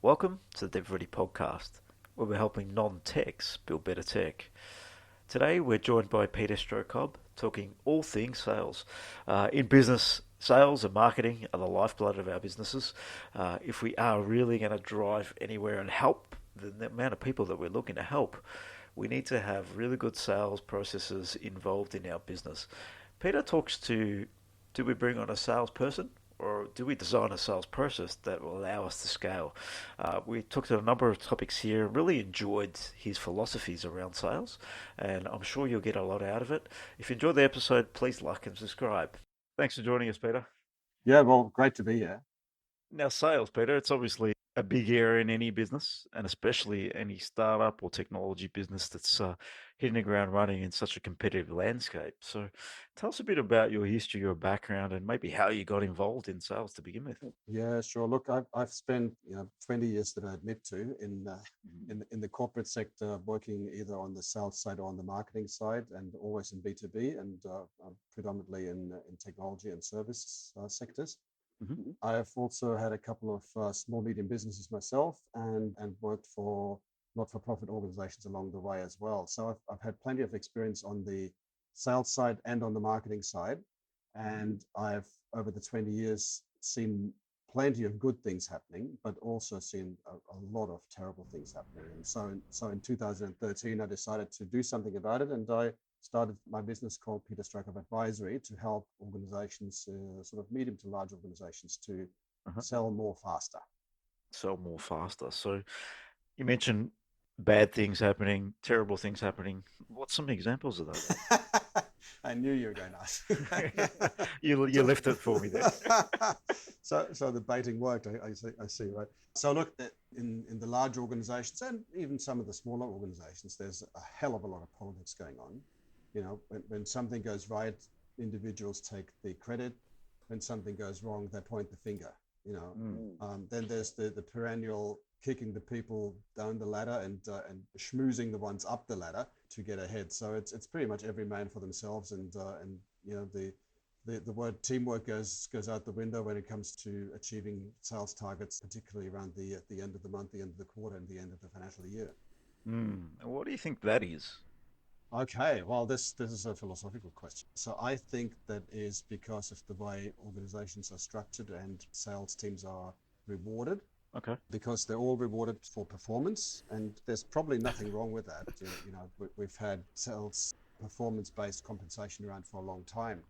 Welcome to the DevReady Podcast, where we're helping non-techs build better tech. Today we're joined by Peter Strohkorb, talking all things sales. In business, sales and marketing are the lifeblood of our businesses. If we are really going to drive anywhere and help the amount of people that we're looking to help, we need to have really good sales processes involved in our business. Peter talks to, do we bring on a salesperson? Or do we design a sales process that will allow us to scale? We talked to a number of topics here, really enjoyed his philosophies around sales, and I'm sure you'll get a lot out of it. If you enjoyed the episode, please like and subscribe. Thanks for joining us, Peter. Yeah, well, great to be here. Now, sales, Peter, it's obviously a big area in any business, and especially any startup or technology business that's hitting the ground running in such a competitive landscape. So tell us a bit about your history, your background, and maybe how you got involved in sales to begin with. Yeah, sure. Look, I've spent 20 years that I admit to in the corporate sector, working either on the sales side or on the marketing side, and always in B2B and predominantly in technology and service sectors. Mm-hmm. I have also had a couple of small, medium businesses myself and worked for not-for-profit organizations along the way as well. So I've had plenty of experience on the sales side and on the marketing side. And I've, over the 20 years, seen plenty of good things happening, but also seen a lot of terrible things happening. And so in 2013, I decided to do something about it. And I started my business called Peter Strohkorb Advisory to help organizations, sort of medium to large organizations, to sell more faster. Sell more faster. So you mentioned bad things happening, terrible things happening. What's some examples of those? I knew you were going to ask. You left it for me there. So the baiting worked. I see, right? So look, in the large organizations and even some of the smaller organizations, there's a hell of a lot of politics going on. You know, when something goes right, individuals take the credit. When something goes wrong, they point the finger. Then there's the perennial kicking the people down the ladder and schmoozing the ones up the ladder to get ahead. So it's pretty much every man for themselves, and the word teamwork goes out the window when it comes to achieving sales targets, particularly around the end of the month, the end of the quarter, and the end of the financial year. What do you think that is? Okay, well, this is a philosophical question. So I think that is because of the way organizations are structured and sales teams are rewarded. Okay. Because they're all rewarded for performance, and there's probably nothing wrong with that. We've had sales performance-based compensation around for a long time.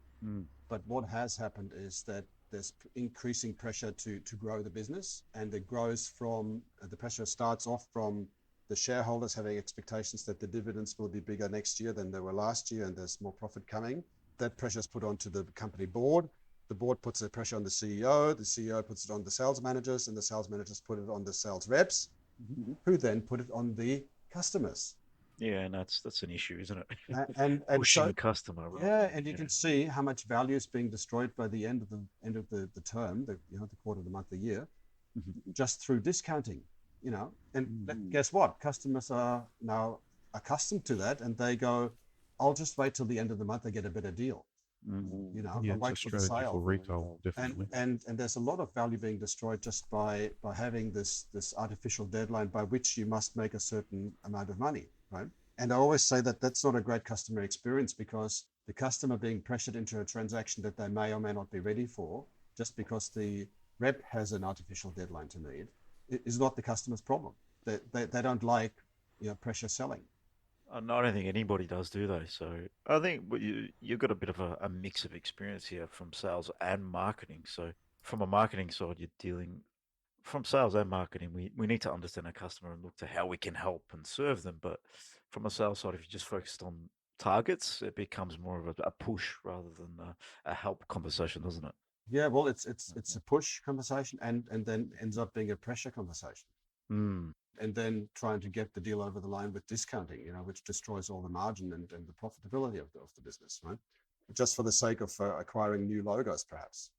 But what has happened is that there's increasing pressure to grow the business, and it grows from the pressure starts off from the shareholders having expectations that the dividends will be bigger next year than they were last year, and there's more profit coming. That pressure is put onto the company board. The board puts the pressure on the CEO puts it on the sales managers, and the sales managers put it on the sales reps, who then put it on the customers. Yeah, and that's an issue, isn't it? And pushing so, the customer. Right? Yeah, and you can see how much value is being destroyed by the end of the term, the quarter, the month, the year, just through discounting. And guess what? Customers are now accustomed to that, and they go, "I'll just wait till the end of the month. I get a better deal." It's a strategy for retail, definitely. And there's a lot of value being destroyed just by having this artificial deadline by which you must make a certain amount of money, right? And I always say that that's not a great customer experience, because the customer being pressured into a transaction that they may or may not be ready for, just because the rep has an artificial deadline to meet, is not the customer's problem. They don't like pressure selling. I don't think anybody does, do they? So I think you've got a bit of a mix of experience here from sales and marketing. So from a marketing side, you're dealing from sales and marketing. We need to understand our customer and look to how we can help and serve them. But from a sales side, if you just focused on targets, it becomes more of a push rather than a help conversation, doesn't it? Yeah, well, it's a push conversation and then ends up being a pressure conversation. And then trying to get the deal over the line with discounting, which destroys all the margin and the profitability of the business, right? Just for the sake of acquiring new logos, perhaps.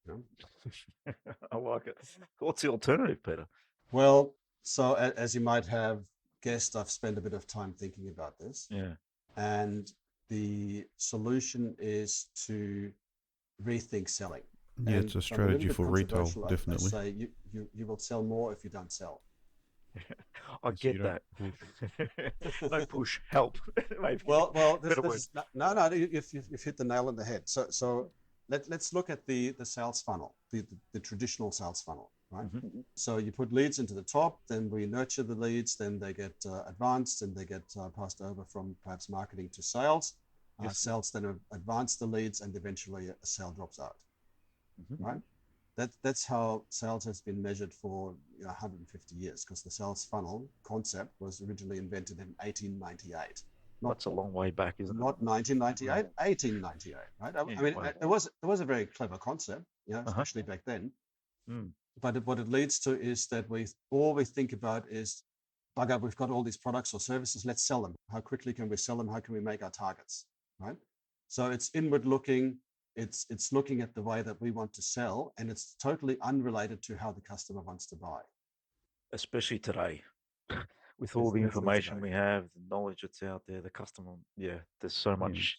I like it. What's the alternative, Peter? Well, so as you might have guessed, I've spent a bit of time thinking about this. Yeah. And the solution is to rethink selling. Yeah, it's a strategy for retail, definitely. I say you will sell more if you don't sell. I So you get don't that. push. Don't push, help. Maybe Well, this better this word. is no. You've hit the nail on the head. So let's look at the sales funnel, the traditional sales funnel, right? Mm-hmm. So you put leads into the top, then we nurture the leads, then they get advanced, and they get passed over from perhaps marketing to sales. Yes. Sales then advance the leads, and eventually a sale drops out, Mm-hmm. right? That's how sales has been measured for 150 years, because the sales funnel concept was originally invented in 1898. That's a long way back, isn't it? Not 1998, 1898, right? I mean, Wow. it was a very clever concept, especially back then. Mm. But what it leads to is that all we think about is, bugger, we've got all these products or services, let's sell them. How quickly can we sell them? How can we make our targets, right? So it's inward looking. It's looking at the way that we want to sell, and it's totally unrelated to how the customer wants to buy. Especially today, with all the Especially information today. we have, the knowledge that's out there, the customer, there's so much,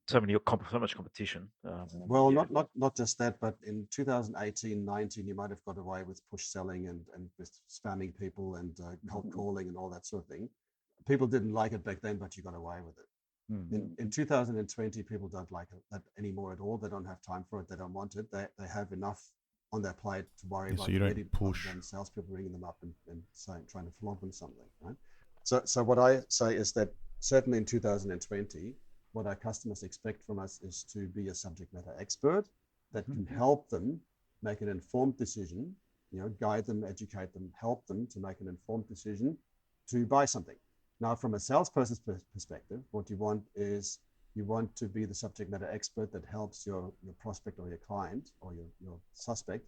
so much competition. Well, not just that, but in 2018, 19, you might have got away with push selling and with spamming people and cold calling and all that sort of thing. People didn't like it back then, but you got away with it. In 2020, people don't like that anymore at all. They don't have time for it. They don't want it. They have enough on their plate to worry about. So you don't push. Than salespeople ringing them up and saying, trying to flog them something, right? So what I say is that certainly in 2020, what our customers expect from us is to be a subject matter expert that can help them make an informed decision, guide them, educate them, help them to make an informed decision to buy something. Now, from a salesperson's perspective, what you want is you want to be the subject matter expert that helps your prospect or your client or your suspect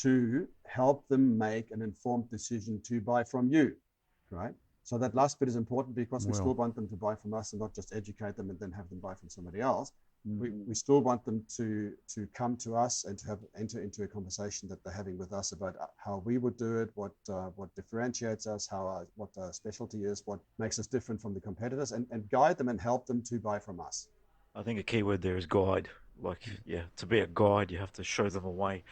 to help them make an informed decision to buy from you, right? So that last bit is important because we still want them to buy from us and not just educate them and then have them buy from somebody else. We still want them to come to us and to enter into a conversation that they're having with us about how we would do it, what differentiates us, what our specialty is, what makes us different from the competitors, and guide them and help them to buy from us. I think a key word there is guide. To be a guide, you have to show them a way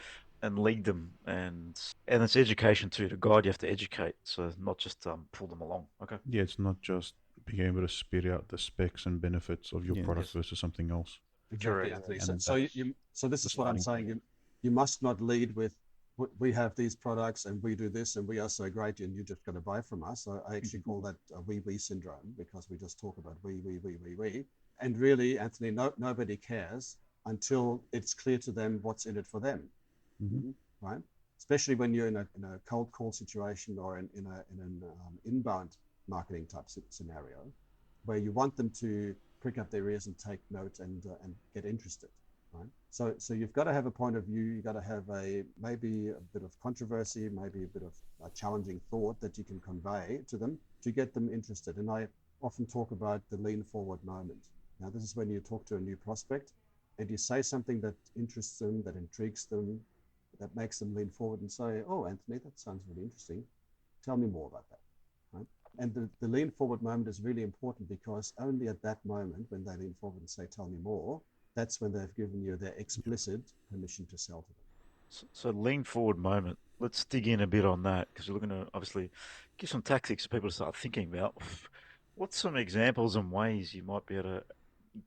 and lead them, and it's education too. To guide, you have to educate, so not just pull them along. Okay. Yeah, it's not just being able to spit out the specs and benefits of your product versus something else. Exactly, Anthony. So this is what I'm saying. You must not lead with, we have these products and we do this and we are so great and you just got to buy from us. I actually call that a we syndrome, because we just talk about we. And really, Anthony, nobody cares until it's clear to them what's in it for them, right? Especially when you're in a cold call situation or in an inbound marketing type scenario, where you want them to prick up their ears and take note and get interested, right? So you've got to have a point of view. You've got to have maybe a bit of controversy, maybe a bit of a challenging thought that you can convey to them to get them interested. And I often talk about the lean forward moment. Now, this is when you talk to a new prospect and you say something that interests them, that intrigues them, that makes them lean forward and say, oh, Anthony, that sounds really interesting. Tell me more about that, right? And the lean forward moment is really important, because only at that moment, when they lean forward and say, tell me more, that's when they've given you their explicit permission to sell to them. So lean forward moment. Let's dig in a bit on that, because we're looking to obviously give some tactics for people to start thinking about. What's some examples and ways you might be able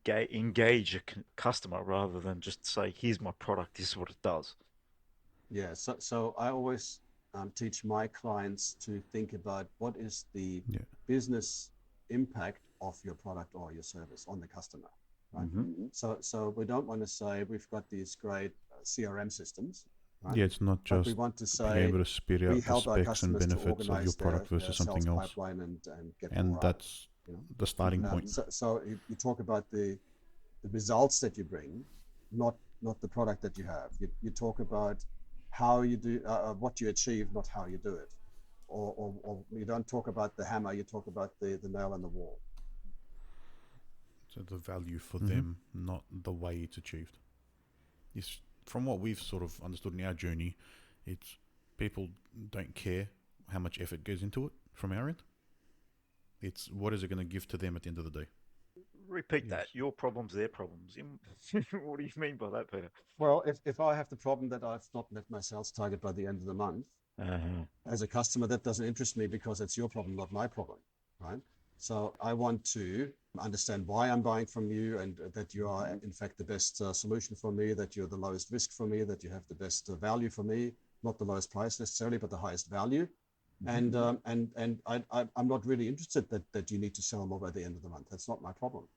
to engage a customer rather than just say, here's my product, this is what it does? Yeah, so I always teach my clients to think about what is the business impact of your product or your service on the customer, right? So we don't want to say we've got these great CRM systems, right? Yeah, it's not just we want to say being able to spit out the specs and benefits of your product versus something else. And that's the starting point. So you talk about the results that you bring, not the product that you have. You talk about how you do what you achieve, not how you do it, or you don't talk about the hammer, you talk about the nail on the wall. So the value for them, not the way it's achieved. It's, from what we've sort of understood in our journey, it's people don't care how much effort goes into it from our end. It's what is it going to give to them at the end of the day. Repeat that. Your problems, their problems. What do you mean by that, Peter? Well, if I have the problem that I've not met my sales target by the end of the month, As a customer, that doesn't interest me because it's your problem, not my problem, right? So I want to understand why I'm buying from you, and that you are in fact the best solution for me, that you're the lowest risk for me, that you have the best value for me, not the lowest price necessarily, but the highest value. And I'm not really interested that you need to sell more by the end of the month. That's not my problem.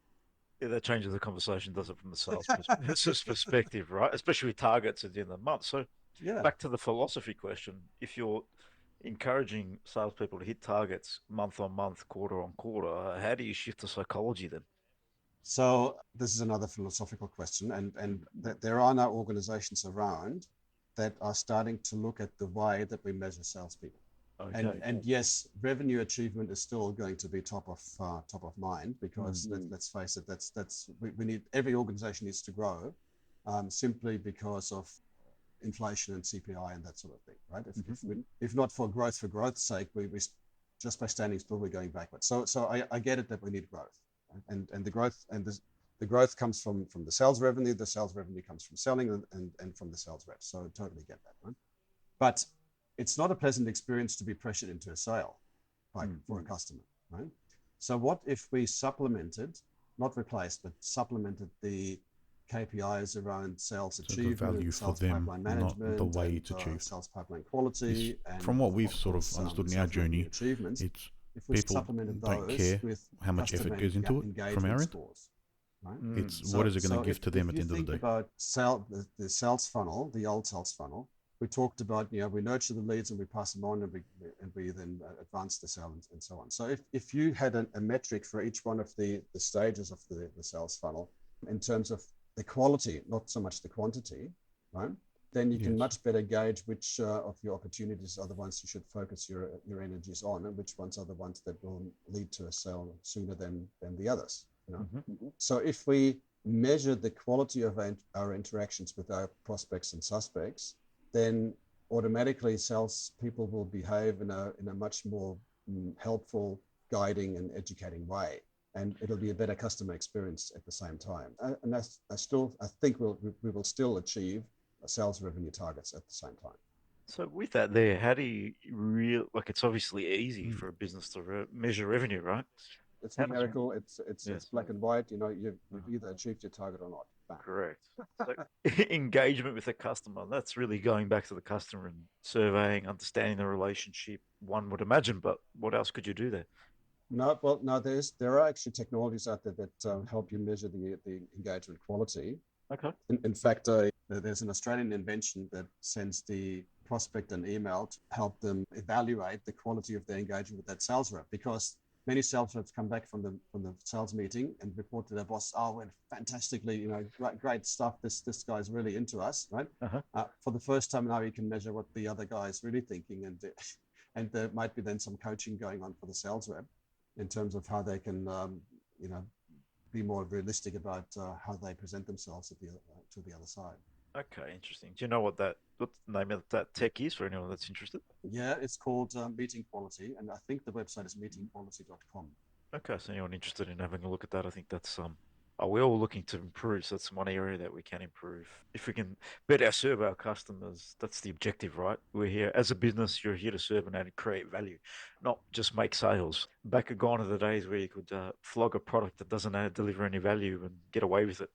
Yeah, that changes the conversation, does it, from the sales perspective, right? Especially with targets at the end of the month. So Yeah. back to the philosophy question. If you're encouraging salespeople to hit targets month on month, quarter on quarter, how do you shift the psychology then? So this is another philosophical question, and there are now organizations around that are starting to look at the way that we measure salespeople. Okay. And yes, revenue achievement is still going to be top of mind, because let's face it, we need, every organization needs to grow, simply because of inflation and CPI and that sort of thing, right? If not for growth's sake, we just by standing still, we're going backwards. So I get it that we need growth, right? And the growth comes from the sales revenue. The sales revenue comes from selling and from the sales reps. So I totally get that, right? But it's not a pleasant experience to be pressured into a sale for a customer, right? So what if we supplemented, not replaced, but supplemented the KPIs around sales achievement, the value for sales them, pipeline not management, the way it's and achieved. sales pipeline quality, and from what we've of sort of course, understood in our sales revenue journey, achievements. it's If we people supplemented don't those care with how much customer effort goes into it from engagement our end. scores, right? It's what is it going to give to them at the end of the day? If you think about the sales funnel, the old sales funnel, we talked about, we nurture the leads and we pass them on, and we then advance the sale and so on. So if you had a metric for each one of the stages of the sales funnel in terms of the quality, not so much the quantity, right? Then you can much better gauge which of your opportunities are the ones you should focus your energies on, and which ones are the ones that will lead to a sale sooner than the others. So if we measure the quality of our interactions with our prospects and suspects, then automatically salespeople will behave in a much more helpful, guiding, and educating way, and it'll be a better customer experience at the same time. And I think we will still achieve sales revenue targets at the same time. So with that there, how do you it's obviously easy for a business to measure revenue, right? It's numerical. It's black and white. You've either achieved your target or not. Bang. Correct. So engagement with the customer, that's really going back to the customer and surveying, understanding the relationship, one would imagine, but what else could you do there? No, there are actually technologies out there that help you measure the engagement quality. Okay. In fact, there's an Australian invention that sends the prospect an email to help them evaluate the quality of their engagement with that sales rep, because many sales reps come back from the sales meeting and report to their boss, "Oh, went fantastically, great stuff. This guy's really into us," right? For the first time now, you can measure what the other guy is really thinking, and there might be then some coaching going on for the sales rep in terms of how they can, be more realistic about how they present themselves to the other side. Okay, interesting. Do you know what the name of that tech is for anyone that's interested? Yeah, it's called Meeting Quality, and I think the website is meetingquality.com. Okay, so anyone interested in having a look at that, I think that's we're all looking to improve, so that's one area that we can improve. If we can better serve our customers, that's the objective, right? We're here as a business, you're here to serve and create value, not just make sales. Back gone are the days where you could flog a product that doesn't deliver any value and get away with it.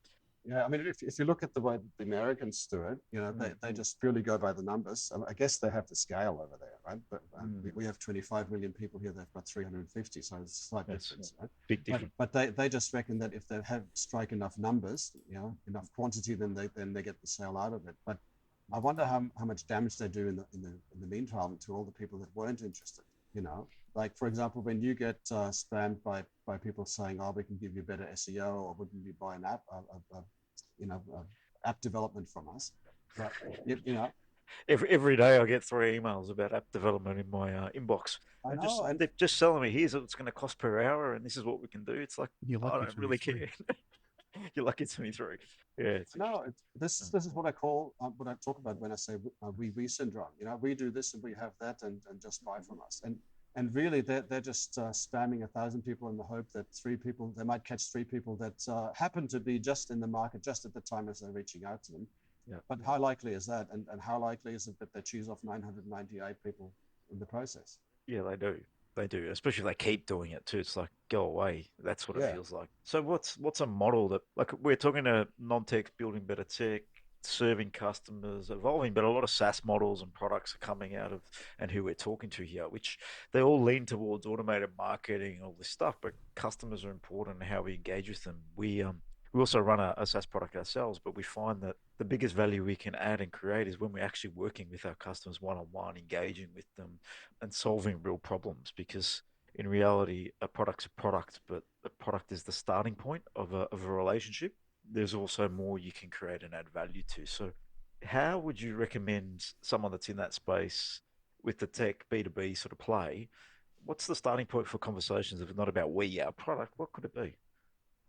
Yeah, I mean, if you look at the way the Americans do it, they just purely go by the numbers. I guess they have the scale over there, right? But we have 25 million people here. They've got 350, so it's a slight difference, right? Big difference. But they just reckon that if they strike enough numbers, enough quantity, then they get the sale out of it. But I wonder how much damage they do in the meantime to all the people that weren't interested. Like, for example, when you get spammed by people saying, "Oh, we can give you better SEO," or "Wouldn't you buy an app, app development from us?" But, Every day I get 3 emails about app development in my inbox. They're just telling me, here's what it's going to cost per hour, and this is what we can do. It's like, I don't really care. You're lucky it's 23. Yeah. This is what I talk about when I say we syndrome. We do this and we have that, and just buy from us. And really, they're just spamming 1,000 people in the hope that they might catch 3 people that happen to be just in the market just at the time as they're reaching out to them. Yeah. But how likely is that? And how likely is it that they choose off 998 people in the process? Yeah, they do. They do, especially if they keep doing it too. It's like, go away. That's what it Yeah. feels like. So what's a model that, like, we're talking to non-techs building better tech, serving customers, evolving, but a lot of SaaS models and products are coming out of, and who we're talking to here, which they all lean towards automated marketing, all this stuff, but customers are important and how we engage with them. We also run a SaaS product ourselves, but we find that the biggest value we can add and create is when we're actually working with our customers one-on-one, engaging with them and solving real problems. Because in reality, a product's a product, but a product is the starting point of a relationship. There's also more you can create and add value to. So, how would you recommend someone that's in that space with the tech B2B sort of play? What's the starting point for conversations if it's not about we, our product? What could it be?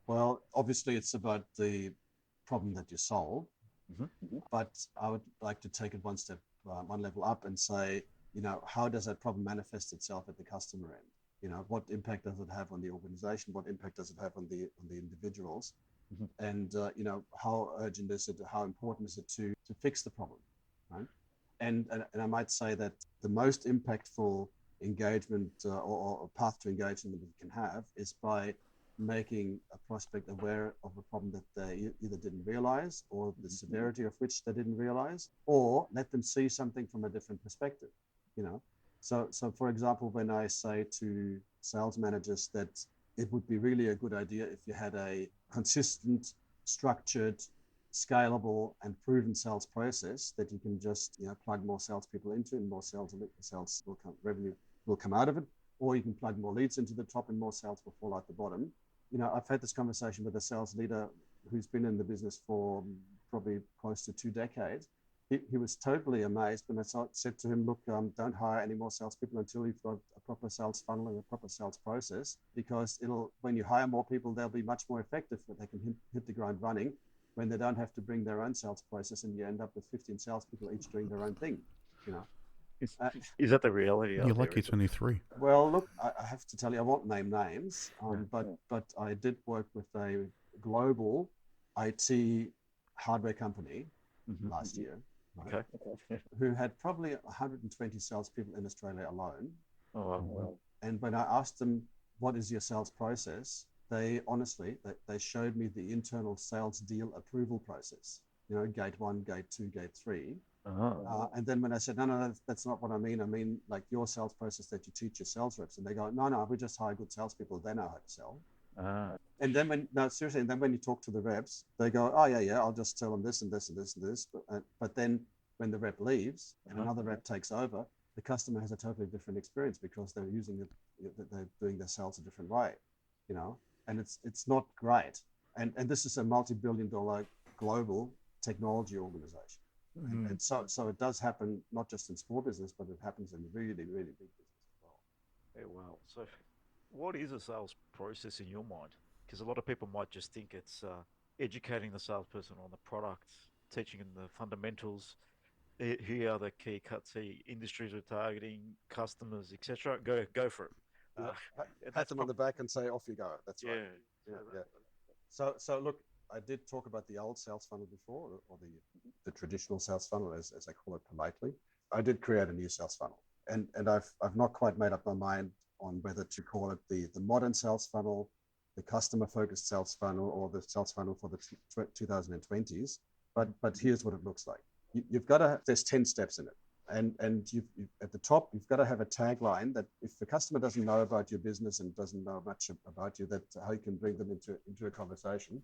Well, obviously, it's about the problem that you solve. Mm-hmm. But I would like to take it one step, one level up and say, how does that problem manifest itself at the customer end? What impact does it have on the organization? What impact does it have on the individuals? Mm-hmm. And how urgent is it? How important is it to fix the problem, right? And I might say that the most impactful engagement or path to engagement that we can have is by making a prospect aware of a problem that they either didn't realize, or the severity of which they didn't realize, or let them see something from a different perspective. So for example, when I say to sales managers that it would be really a good idea if you had a consistent, structured, scalable, and proven sales process that you can just plug more salespeople into, and more sales will come, revenue will come out of it, or you can plug more leads into the top and more sales will fall out the bottom. I've had this conversation with a sales leader who's been in the business for probably close to 2 decades. He was totally amazed when I said to him, look, don't hire any more salespeople until you've got a proper sales funnel and a proper sales process, because when you hire more people, they'll be much more effective, but they can hit the ground running when they don't have to bring their own sales process, and you end up with 15 salespeople each doing their own thing. Is that the reality You're out there? lucky it's only 3. Well, look, I have to tell you, I won't name names, but I did work with a global IT hardware company last year, right, Okay. who had probably 120 salespeople in Australia alone. Oh, wow. And when I asked them, what is your sales process? They honestly, they showed me the internal sales deal approval process, gate 1, gate 2, gate 3. And then when I said, no, that's not what I mean. I mean, like your sales process that you teach your sales reps. And they go, no, we just hire good salespeople. They know how to sell. And then seriously, and then when you talk to the reps, they go, oh, yeah, I'll just tell them this and this and this and this. But then when the rep leaves and another rep takes over, the customer has a totally different experience because they're using it, they're doing their sales a different way, and it's not great. And this is a multi-billion-dollar global technology organization. And so it does happen not just in small business, but it happens in really, really big business as well. Yeah, wow. So, what is a sales process in your mind? Because a lot of people might just think it's educating the salesperson on the product, teaching them the fundamentals. Here are the key cuts, industries we're targeting, customers, etc. Go for it. Pat them on the back and say, off you go. That's right. Yeah. So look, I did talk about the old sales funnel before, or the traditional sales funnel, as I call it politely. I did create a new sales funnel, and I've not quite made up my mind on whether to call it the modern sales funnel, the customer focused sales funnel, or the sales funnel for the 2020s. But here's what it looks like. You've got to. There's 10 steps in it. And you at the top, you've got to have a tagline that if the customer doesn't know about your business and doesn't know much about you, that how you can bring them into a conversation.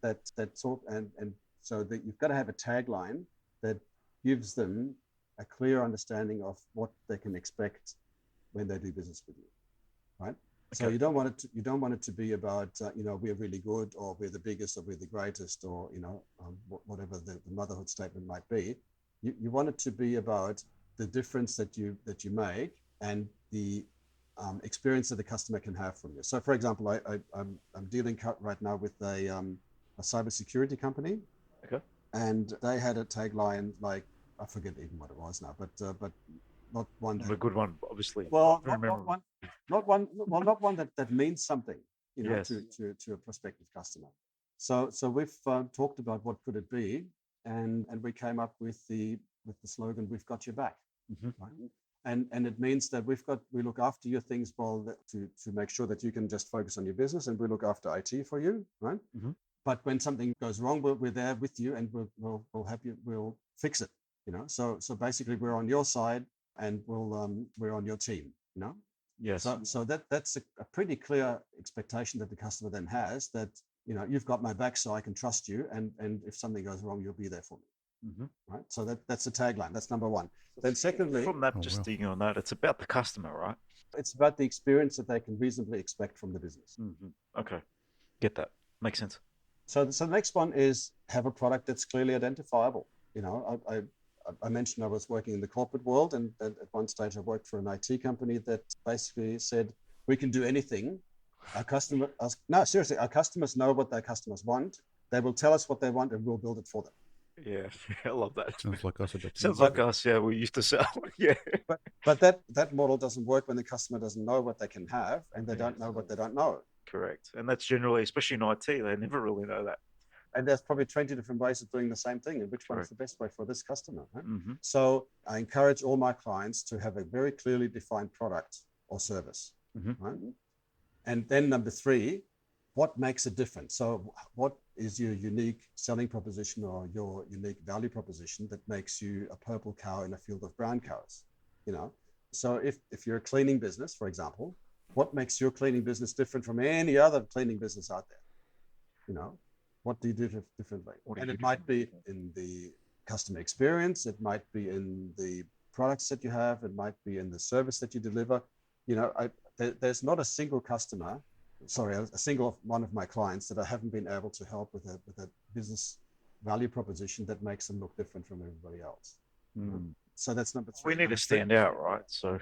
And so that you've got to have a tagline that gives them a clear understanding of what they can expect when they do business with you, right? Okay. So you don't want it to be about we're really good, or we're the biggest, or we're the greatest, or whatever the motherhood statement might be. You want it to be about the difference that you make, and the experience that the customer can have from you. So, for example, I'm dealing right now with a cybersecurity company, Okay. and they had a tagline like, I forget even what it was now, but not one. A good one, obviously. Well, not one that means something, Yes. to a prospective customer. So we've talked about what could it be. and we came up with the slogan, "We've got your back." Mm-hmm. Right? And it means that we look after your things, to make sure that you can just focus on your business, and we look after IT for you, right? Mm-hmm. But when something goes wrong, we're there with you, and we'll help you. We'll fix it. So basically, we're on your side, and we're on your team. Yes. So that's a pretty clear expectation that the customer then has, that you've got my back, so I can trust you, and if something goes wrong, you'll be there for me. Mm-hmm. Right. So that's the tagline. That's number one. Then secondly, from that, just digging on that, it's about the customer, right? it's about the experience that they can reasonably expect from the business. Mm-hmm. Okay, get that. Makes sense. So the next one is have a product that's clearly identifiable. I mentioned I was working in the corporate world, and at one stage I worked for an IT company that basically said, we can do anything. Our customers know what their customers want. They will tell us what they want, and we'll build it for them. Yeah, I love that. Sounds like us. Sounds like us. Yeah, we used to sell. Yeah. But that model doesn't work when the customer doesn't know what they can have, and they don't know what they don't know. Correct. And that's generally, especially in IT, they never really know that. And there's probably 20 different ways of doing the same thing, and which one is the best way for this customer. Right? Mm-hmm. So I encourage all my clients to have a very clearly defined product or service. Mm-hmm. Right? And then number three, what makes a difference? So what is your unique selling proposition or your unique value proposition that makes you a purple cow in a field of brown cows? So if you're a cleaning business, for example, what makes your cleaning business different from any other cleaning business out there? What do you do differently? And it might be in the customer experience, it might be in the products that you have, it might be in the service that you deliver. There's not a single a single one of my clients that I haven't been able to help with a business value proposition that makes them look different from everybody else. Mm. So that's number three. We need to stand out, right? So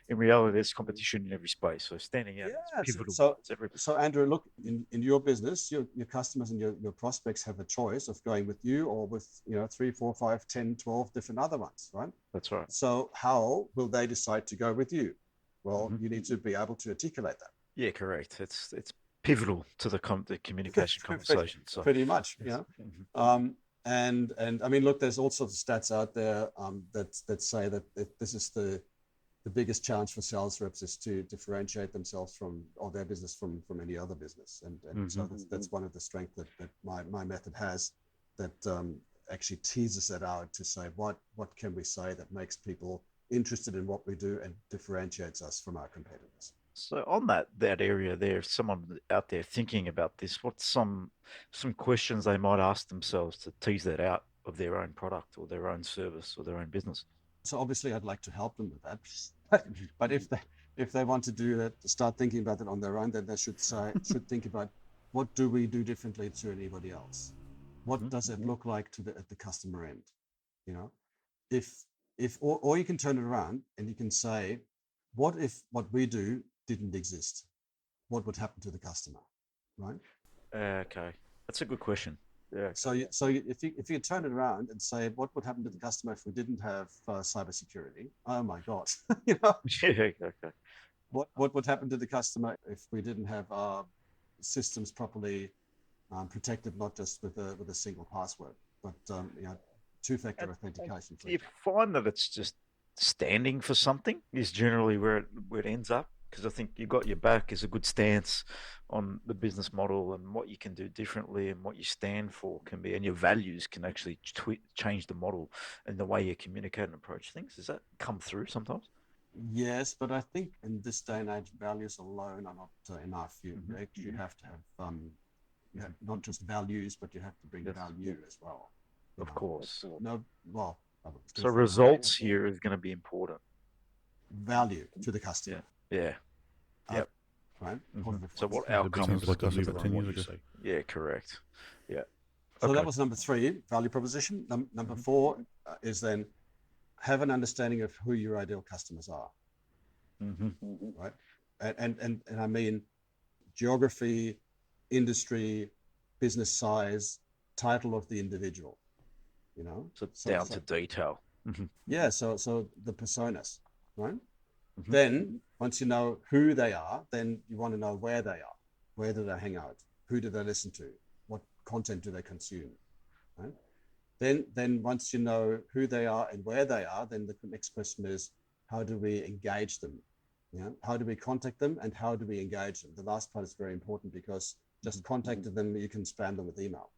in reality, there's competition in every space. So standing out is pivotal. So Andrew, look, in your business, your customers and your prospects have a choice of going with you or with 3, 4, 5, 10, 12 different other ones, right? That's right. So how will they decide to go with you? Well, you need to be able to articulate that. Yeah, correct. It's pivotal to the communication conversation. So pretty much, Mm-hmm. And I mean, look, there's all sorts of stats out there that say that this is the biggest challenge for sales reps, is to differentiate themselves or their business from any other business. And so that's one of the strengths that my method has, that actually teases it out to say, what can we say that makes people interested in what we do and differentiates us from our competitors. So on that area there, if someone out there thinking about this, what's some questions they might ask themselves to tease that out of their own product or their own service or their own business? So obviously I'd like to help them with that. But if they want to do it, start thinking about it on their own, then they should think about, what do we do differently to anybody else? What does it look like at the customer end? Or you can turn it around and you can say, what if what we do didn't exist? What would happen to the customer, right? Okay, that's a good question. Yeah. So if you turn it around and say, what would happen to the customer if we didn't have cybersecurity? Oh my God, Yeah. Okay. What would happen to the customer if we didn't have our systems properly protected, not just with a single password, but two-factor authentication? Do you find that it's just standing for something is generally where it ends up? Because I think you got your back is a good stance on the business model and what you can do differently, and what you stand for can be, and your values can actually change the model and the way you communicate and approach things. Does that come through sometimes? Yes, but I think in this day and age, values alone are not enough. You actually have to have not just values, but you have to bring value as well. Of course. So results here is going to be important. Value to the customer. Yeah. Yep. Right. So what outcomes like us deliver over on 10 what years you ago. say? Yeah, correct. Yeah. So that was number 3, value proposition. Number 4 is then have an understanding of who your ideal customers are. Right. And I mean geography, industry, business size, title of the individual. So down to detail. Yeah. So the personas, right? Then once you know who they are, then you want to know where they are. Where do they hang out? Who do they listen to? What content do they consume? Right? Then once you know who they are and where they are, then the next question is, how do we engage them? How do we contact them and how do we engage them? The last part is very important because just contacting them, you can spam them with email,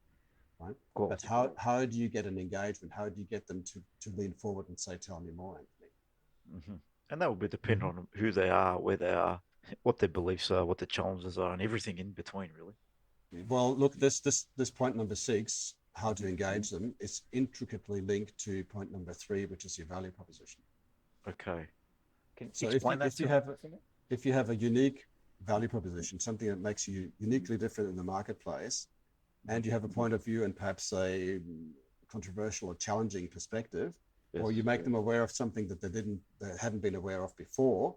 right? Cool. But how do you get an engagement? How do you get them to lean forward and say, tell me more, Anthony? And that will be dependent on who they are, where they are, what their beliefs are, what their challenges are, and everything in between, really. Well, look, this point number 6, how to engage them, is intricately linked to point number 3, which is your value proposition. Okay. Can So you explain that to me? If you have a unique value proposition, something that makes you uniquely different in the marketplace, and you have a point of view and perhaps a controversial or challenging perspective, or you make them aware of something that they hadn't been aware of before,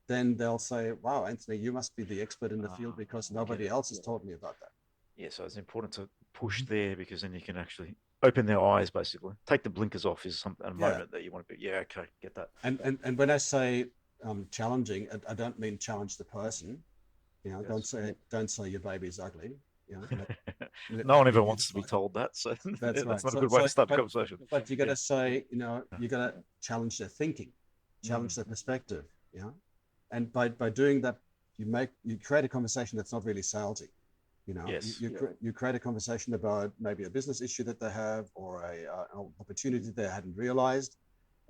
then they'll say, wow, Anthony, you must be the expert in the field because nobody else has told me about that. Yeah, so it's important to push there because then you can actually open their eyes, basically. Take the blinkers off is a moment that you want to be, okay, get that. And when I say challenging, I don't mean challenge the person. Don't say your baby's ugly. No one ever wants to be told that, so that's not a good way to start the conversation. But you got to say, you got to challenge their thinking, challenge their perspective. And by doing that, you create a conversation that's not really salesy. You create a conversation about maybe a business issue that they have or an opportunity they hadn't realized,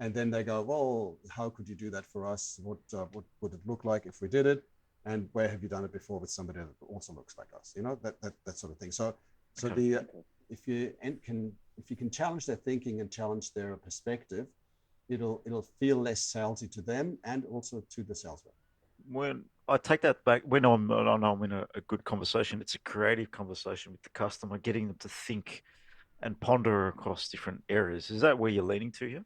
and then they go, well, how could you do that for us? What would it look like if we did it? And where have you done it before with somebody that also looks like us? That sort of thing. So if you can challenge their thinking and challenge their perspective, it'll feel less salesy to them and also to the sales rep. When I take that back, when I'm in a good conversation, it's a creative conversation with the customer, getting them to think and ponder across different areas. Is that where you're leaning to here?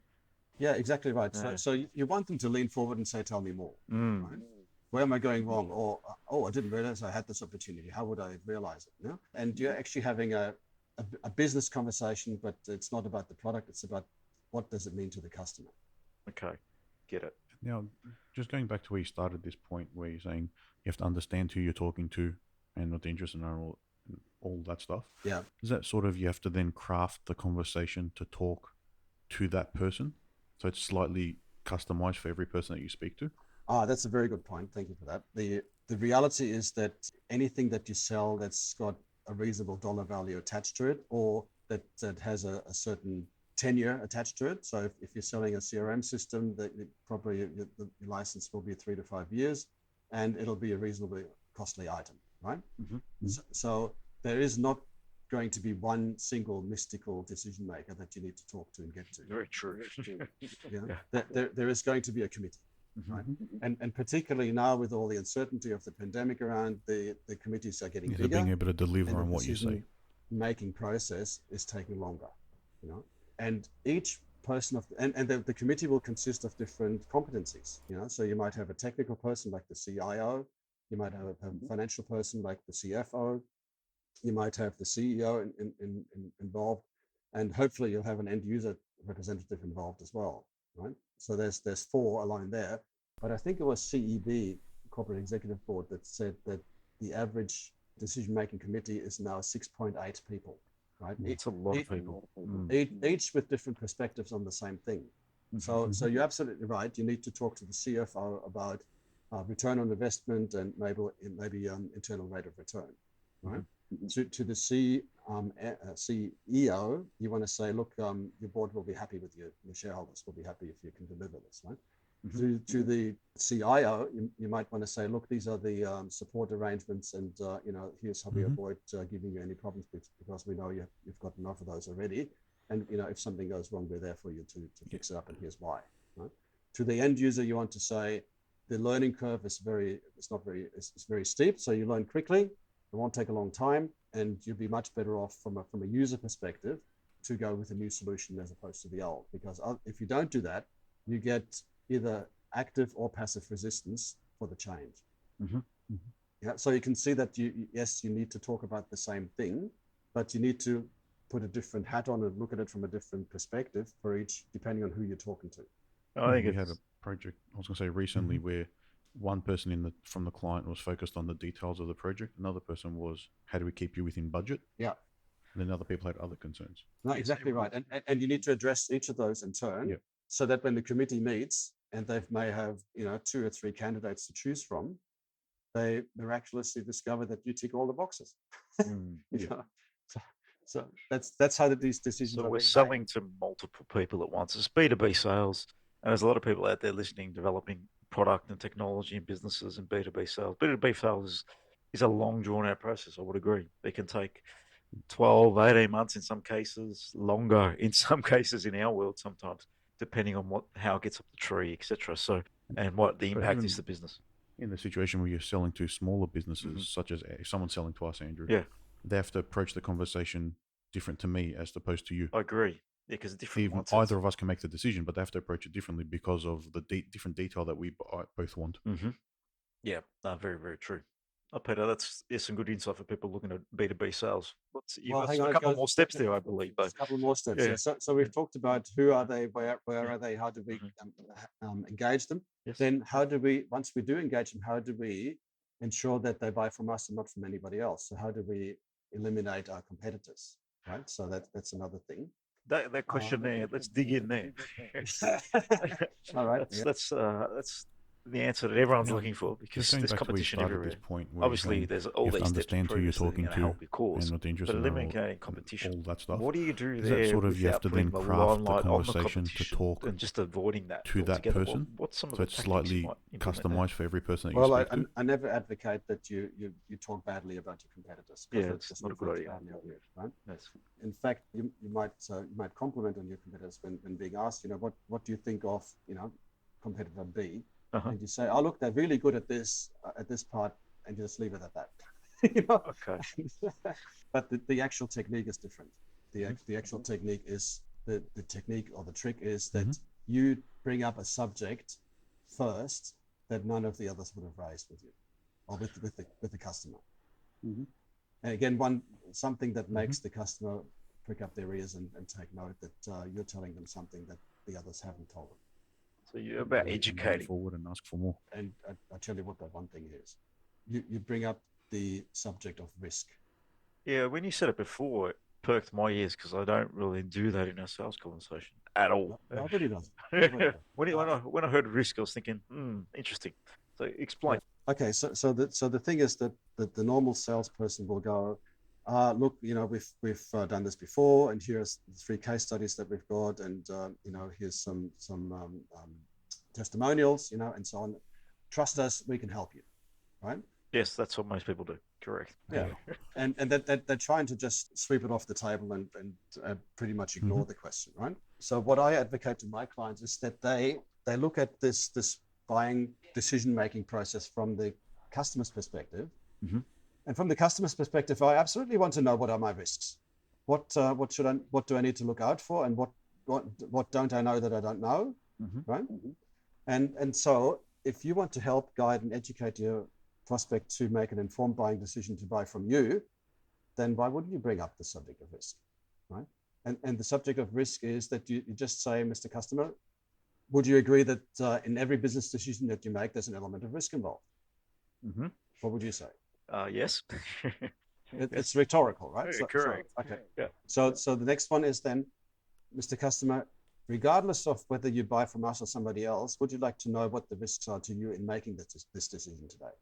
Yeah, exactly right. Yeah. So you want them to lean forward and say, tell me more. Right? Where am I going wrong? Or, I didn't realize I had this opportunity. How would I realize it? And you're actually having a business conversation, but it's not about the product. It's about what does it mean to the customer. Okay, get it. Now, just going back to where you started this point, where you're saying you have to understand who you're talking to and what the interests are, all that stuff. Yeah. Is that sort of you have to then craft the conversation to talk to that person? So it's slightly customized for every person that you speak to? That's a very good point. Thank you for that. The reality is that anything that you sell that's got a reasonable dollar value attached to it, or that has a certain tenure attached to it. So if you're selling a CRM system, that probably your license will be 3 to 5 years, and it'll be a reasonably costly item, right? So there is not going to be one single mystical decision maker that you need to talk to and get to. Very true. There is going to be a committee. Right? And particularly now with all the uncertainty of the pandemic around, the committees are getting bigger. Being able to deliver on what you say. Making process is taking longer, and each person the committee will consist of different competencies. So you might have a technical person like the CIO, you might have a financial person like the CFO, you might have the CEO involved, and hopefully you'll have an end user representative involved as well, right? So there's 4 aligned there, but I think it was CEB, Corporate Executive Board, that said that the average decision-making committee is now 6.8 people, right? It's a lot of people. Each with different perspectives on the same thing. So you're absolutely right. You need to talk to the CFO about return on investment and maybe internal rate of return, right? To the CEO, you want to say, look, your board will be happy with you. Your shareholders will be happy if you can deliver this, right? To the CIO, you might want to say, look, these are the support arrangements, and here's how we avoid giving you any problems because we know you've got enough of those already, and if something goes wrong, we're there for you to fix it up, and here's why. Right? To the end user, you want to say the learning curve is very steep, so you learn quickly. It won't take a long time, and you'll be much better off from a user perspective to go with a new solution as opposed to the old. Because if you don't do that, you get either active or passive resistance for the change. Yeah, so you can see that you need to talk about the same thing, but you need to put a different hat on and look at it from a different perspective for each, depending on who you're talking to. I think we had a project, I was going to say recently, where one person from the client was focused on the details of the project. Another person was, how do we keep you within budget? Yeah. And then other people had other concerns. No, exactly right. And you need to address each of those in turn, so that when the committee meets and they may have 2 or 3 candidates to choose from, they miraculously discover that you tick all the boxes. So that's how these decisions So are we're being selling made. to multiple people at once. It's B2B sales. And there's a lot of people out there listening, developing product and technology and businesses in B2B sales. B2B sales is a long drawn out process. I would agree. It can take 12, 18 months in some cases, longer in some cases in our world sometimes, depending on how it gets up the tree, etc. So, and what the But impact even is to business. in the situation where you're selling to smaller businesses, such as if someone's selling to us, Andrew, Yeah, they have to approach the conversation different to me as opposed to you. I agree. Yeah, because different Even mindsets. either of us can make the decision, but they have to approach it differently because of the different detail that we both want. Yeah, very, very true. Oh, Peter, that's some good insight for people looking at B2B sales. You've got hang on, a couple more steps there, I believe. There's a couple more steps. Yeah. Yeah. So we've talked about who are they, where are they, how do we engage them? Yes. Then how do we, once we do engage them, how do we ensure that they buy from us and not from anybody else? So how do we eliminate our competitors? Right. So that's another thing. That question there, let's dig in there. All right. That's the answer that everyone's looking for, because Going there's back to where you competition started everywhere. this point where Obviously, there's all you have these to steps understand who you're talking to help your cause, and what the interest but are, eliminating competition, all that stuff. what do you do Is there that sort of you have without to putting then the craft the limelight on the conversation to competition talk and just avoiding that to that altogether? person? What's some of So the it's tactics you slightly might implement there? customized for every person that you Well, speak to. I never advocate that you talk badly about your competitors. Yeah, it's not a good idea. Right? Yes. In fact, you might compliment on your competitors when being asked, what do you think of, competitor B? And you say, oh, look, they're really good at this part, and you just leave it at that. Okay. But the actual technique is different. The actual technique is the technique, or the trick is that you bring up a subject first that none of the others would have raised with you, or with the customer. And again, something that makes the customer prick up their ears and take note that you're telling them something that the others haven't told them. So you're about educating. Forward and ask for more. And I tell you what that one thing is. You bring up the subject of risk. Yeah, when you said it before, it perked my ears, because I don't really do that in our sales conversation at all. Nobody does. When I heard risk, I was thinking, interesting. So explain. Okay, so the thing is that the normal salesperson will go, look, we've done this before, and here's 3 case studies that we've got, and here's some testimonials, and so on. Trust us, we can help you, right? Yes, that's what most people do. Correct. Yeah, and that they're trying to just sweep it off the table and pretty much ignore the question, right? So what I advocate to my clients is that they look at this buying decision-making process from the customer's perspective. And from the customer's perspective, I absolutely want to know, what are my risks? What do I need to look out for, and what don't I know that I don't know, right? And so if you want to help guide and educate your prospect to make an informed buying decision to buy from you, then why wouldn't you bring up the subject of risk, right? And the subject of risk is that you just say, Mr. Customer, would you agree that in every business decision that you make, there's an element of risk involved? What would you say? Yes. It's rhetorical, right? Yeah, correct. Okay. Yeah. So the next one is then, Mr. Customer, regardless of whether you buy from us or somebody else, would you like to know what the risks are to you in making this decision today?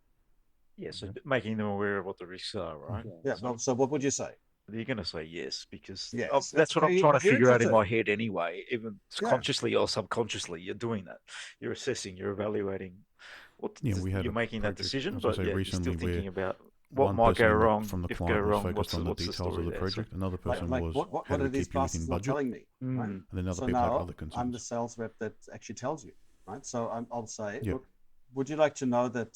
Yes, so making them aware of what the risks are, right? Yeah. So what would you say? You're going to say yes, because Yes, that's what I'm trying to figure out in my head anyway. Even consciously or subconsciously, you're doing that. You're assessing, you're evaluating. You're making that decision, but you're still thinking about what might go wrong. From the if client go wrong, was focused on the details of the project. Another person was what are these bastards not telling me? Right? And then other so people had now other concerns. I'm the sales rep that actually tells you, right? So I'll say, Yeah. look, would you like to know that?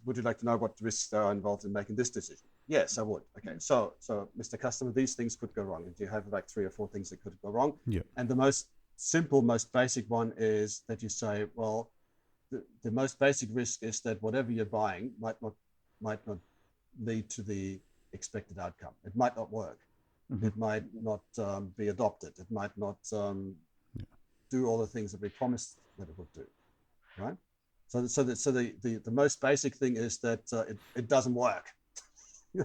Would you like to know what risks are involved in making this decision? Yes, I would. Okay, so Mr. Customer, these things could go wrong. And you have like 3 or 4 things that could go wrong. Yeah. And the most simple, most basic one is that you say, well, the most basic risk is that whatever you're buying might not lead to the expected outcome. It might not work. It might not be adopted. It might not do all the things that we promised that it would do, right? So the most basic thing is that it doesn't work.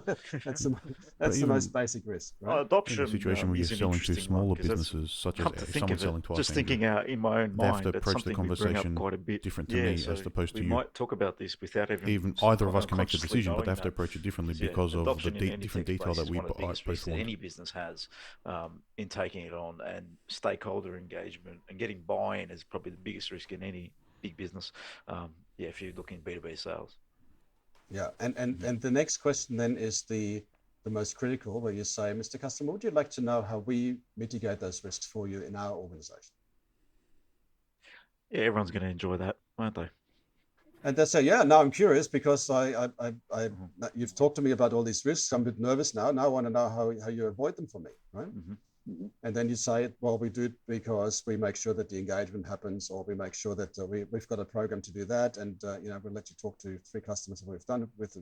that's the that's the even- most basic risk, right? Adoption In a situation where you're is an selling to interesting smaller one, 'cause that's- businesses, such come as to if think someone's of it, selling to us, just Andrew, thinking out in my own they have mind, to that's approach the something we bring up conversation quite a bit. different to me as opposed to we you. might talk about this without Even either of us can make the consciously decision, but they have to knowing that. approach it differently Yeah, because of the adoption in any different tech detail space that is we one of the biggest both risks that want. any business has in taking it on, and stakeholder engagement and getting buy-in is probably the biggest risk in any big business. If you're looking B2B sales. Yeah, and the next question then is the most critical, where you say, Mr. Customer, would you like to know how we mitigate those risks for you in our organization? Yeah, everyone's going to enjoy that, won't they? And they say, yeah, now I'm curious because you've talked to me about all these risks. I'm a bit nervous now. Now I want to know how you avoid them for me, right? Mm-hmm. And then you say, well, we do it because we make sure that the engagement happens, or we make sure that we've got a program to do that. And, we'll let you talk to 3 customers where we've done it with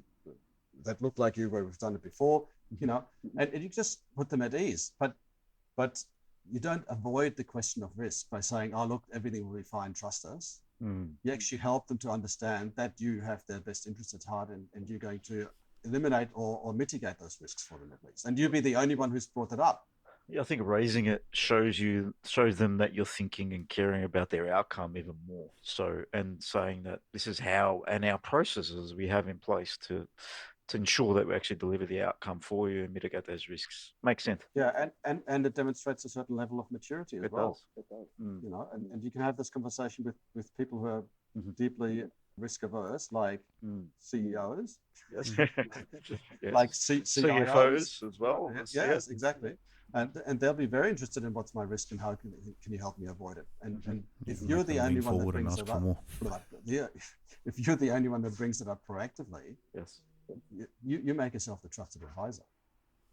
that look like you, where we've done it before, and you just put them at ease. But you don't avoid the question of risk by saying, oh, look, everything will be fine, trust us. You actually help them to understand that you have their best interests at heart, and you're going to eliminate or mitigate those risks for them at least. And you'll be the only one who's brought it up. Yeah, I think raising it shows them that you're thinking and caring about their outcome even more. So, and saying that this is how, and our processes we have in place to ensure that we actually deliver the outcome for you and mitigate those risks. Makes sense. Yeah, and it demonstrates a certain level of maturity as well. It does. And you can have this conversation with people who are deeply risk averse, like CEOs, yes. like CFOs as well. Yes, exactly. And they'll be very interested in what's my risk and how can you help me avoid it. And if you're the only one that brings it up, if you're the only one that brings it up proactively, yes, you make yourself the trusted advisor.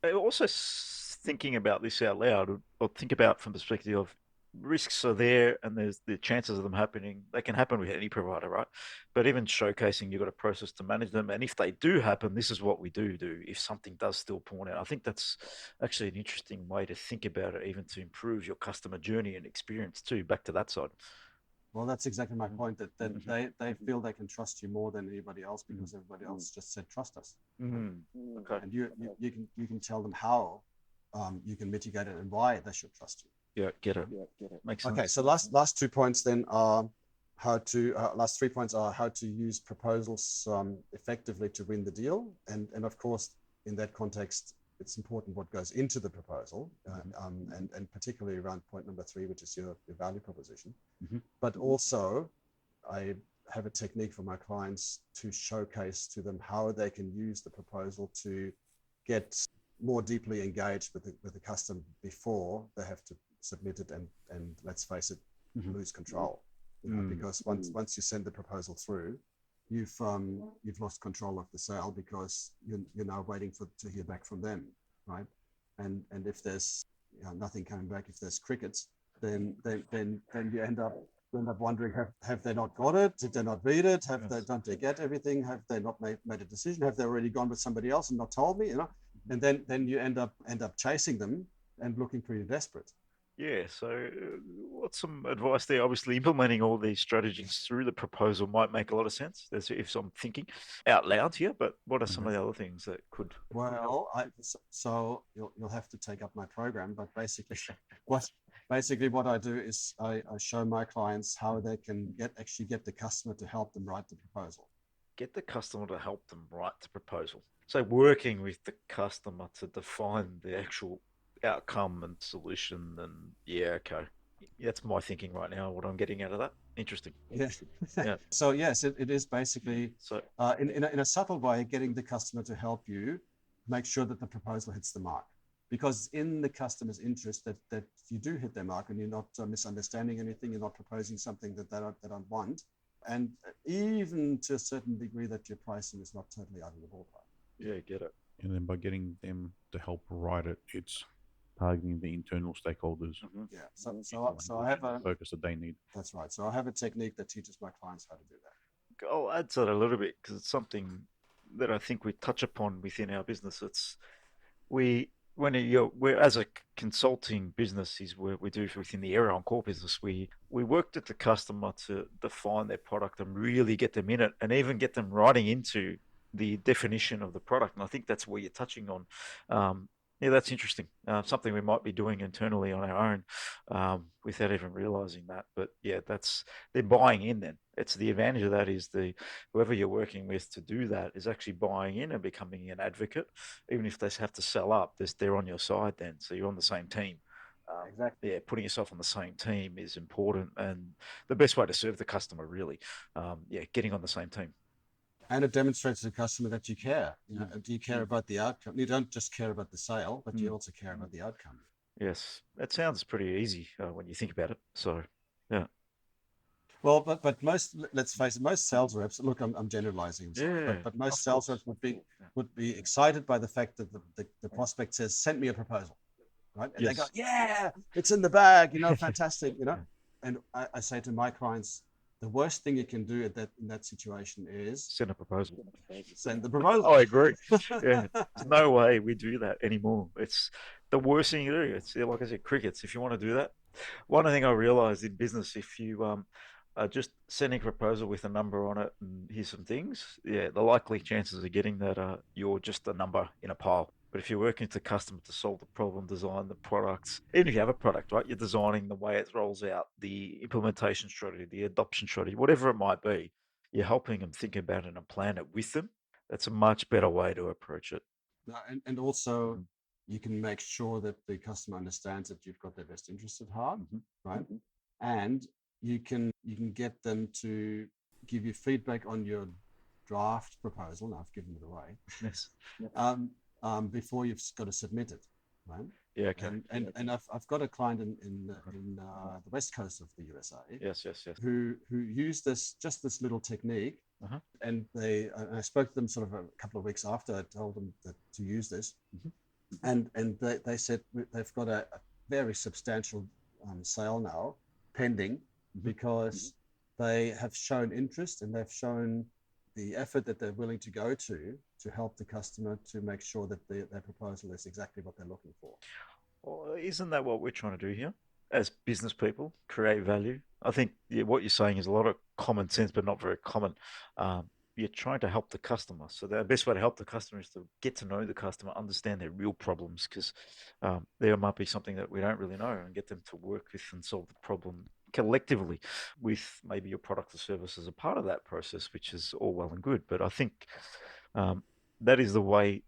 Also, thinking about this out loud, or think about from the perspective of risks are there, and there's the chances of them happening. They can happen with any provider, right? But even showcasing, you've got a process to manage them. And if they do happen, this is what we do if something does still point out. I think that's actually an interesting way to think about it, even to improve your customer journey and experience too, back to that side. Well, that's exactly my point, that they feel they can trust you more than anybody else because everybody else just said, trust us. Okay. And you can tell them how you can mitigate it and why they should trust you. Yeah, get it. Makes sense. Okay, so last 2 points then are last 3 points are how to use proposals effectively to win the deal. And of course, in that context, it's important what goes into the proposal, and particularly around point number 3, which is your value proposition. But also, I have a technique for my clients to showcase to them how they can use the proposal to get more deeply engaged with the customer before they have to submit it and let's face it, lose control. Because once you send the proposal through, you've lost control of the sale because you're now waiting to hear back from them, right? And if there's nothing coming back, if there's crickets, then you end up wondering, have they not got it? Did they not read it? Don't they get everything? Have they not made a decision? Have they already gone with somebody else and not told me? And then you end up chasing them and looking pretty desperate. Yeah, so what's some advice there? Obviously, implementing all these strategies through the proposal might make a lot of sense. That's if I'm thinking out loud here, but what are some of the other things that could? Well, so you'll have to take up my program, but basically what I do is I show my clients how they can get the customer to help them write the proposal. Get the customer to help them write the proposal. So working with the customer to define the actual outcome and solution, and okay, that's my thinking right now, what I'm getting out of that. Interesting. Yeah. So yes, it is basically in a subtle way getting the customer to help you make sure that the proposal hits the mark, because in the customer's interest that you do hit their mark and you're not misunderstanding anything, you're not proposing something that they don't want, and even to a certain degree that your pricing is not totally out of the ballpark. Yeah, get it. And then by getting them to help write it, it's targeting the internal stakeholders. Yeah. So I have a focus that they need. That's right. So I have a technique that teaches my clients how to do that. I'll add to that a little bit because it's something that I think we touch upon within our business. It's we're as a consulting business is where we do within the area on core business. We work with the customer to define their product and really get them in it, and even get them writing into the definition of the product. And I think that's where you're touching on. Yeah, that's interesting. Something we might be doing internally on our own without even realizing that. But yeah, they're buying in then. It's the advantage of that is whoever you're working with to do that is actually buying in and becoming an advocate. Even if they have to sell up, they're on your side then. So you're on the same team. Exactly. Yeah, putting yourself on the same team is important and the best way to serve the customer, really. Getting on the same team. And it demonstrates to the customer that you care. Do you care about the outcome? You don't just care about the sale, but you also care about the outcome. Yes, that sounds pretty easy when you think about it. So, yeah. Well, but let's face it, most sales reps. Look, I'm generalizing, but most sales reps would be excited by the fact that the prospect says, "Send me a proposal," right? And they go, "Yeah, it's in the bag, fantastic, And I say to my clients, the worst thing you can do in that situation is send a proposal. Send the proposal. I agree. Yeah, there's no way we do that anymore. It's the worst thing you do. It's like I said, crickets. If you want to do that, one thing I realized in business, if you are just sending a proposal with a number on it and here's some things, the likely chances of getting that you're just a number in a pile. But if you're working with the customer to solve the problem, design the products, even if you have a product, right, you're designing the way it rolls out, the implementation strategy, the adoption strategy, whatever it might be, you're helping them think about it and plan it with them. That's a much better way to approach it. And also, you can make sure that the customer understands that you've got their best interest at heart, right? And you can get them to give you feedback on your draft proposal. Now I've given it away. Yes. Before you've got to submit it, right? Yeah. Okay. And I've got a client in the west coast of the USA. Yes. Who used this little technique, and I spoke to them sort of a couple of weeks after I told them to use this, and they said they've got a very substantial sale now pending because they have shown interest and they've shown the effort that they're willing to go to help the customer to make sure that their proposal is exactly what they're looking for. Well, isn't that what we're trying to do here as business people? Create value. I think what you're saying is a lot of common sense, but not very common. You're trying to help the customer. So the best way to help the customer is to get to know the customer, understand their real problems, because there might be something that we don't really know, and get them to work with and solve the problem collectively with maybe your product or service as a part of that process, which is all well and good. But I think that is the way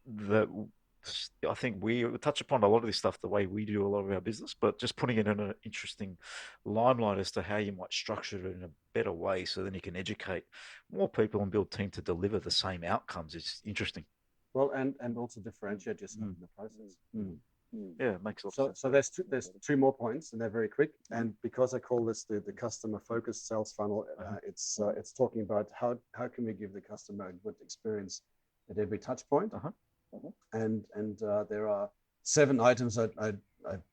that I think we touch upon a lot of this stuff the way we do a lot of our business, but just putting it in an interesting limelight as to how you might structure it in a better way so then you can educate more people and build team to deliver the same outcomes is interesting. Well, and also differentiate yourself in the process. Yeah, it makes a lot of sense. So there's two more points, and they're very quick. And because I call this the customer focused sales funnel, it's talking about how can we give the customer a good experience at every touch point. And there are 7 items I